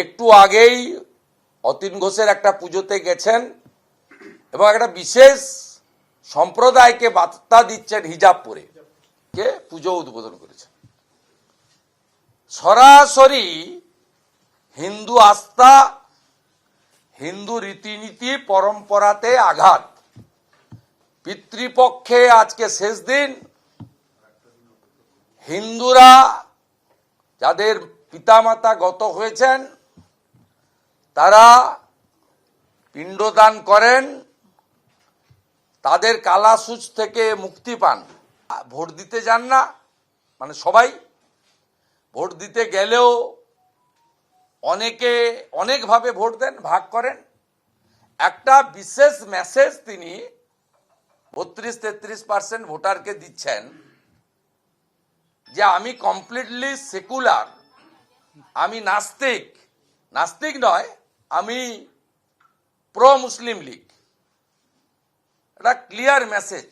একটু আগেই অতীন ঘোষের একটা পুজোতে গেছেন এবং একটা বিশেষ সম্প্রদায়কে বার্তা দিচ্ছেন হিজাব পরে, কে পুজো উদ্বোধন করেছেন। সরাসরি হিন্দু আস্থা, হিন্দু রীতিনীতি, পরম্পরাতে আঘাত। পিতৃপক্ষে আজকে শেষ দিন, হিন্দুরা যাদের পিতামাতা গত হয়েছেন তারা পিণ্ডদান করেন, তাদের কালাসুচ থেকে মুক্তি পান। ভোট দিতে যান না, মানে সবাই ভোট দিতে গেলেও অনেকে অনেকভাবে ভোট দেন, ভাগ করেন। একটা বিশেষ মেসেজ তিনি 32-33% ভোটারকে দিচ্ছেন যে আমি কমপ্লিটলি সেকুলার, আমি নাস্তিক, নাস্তিক নয়, আমি প্রো মুসলিম লীগ। এটা ক্লিয়ার মেসেজ।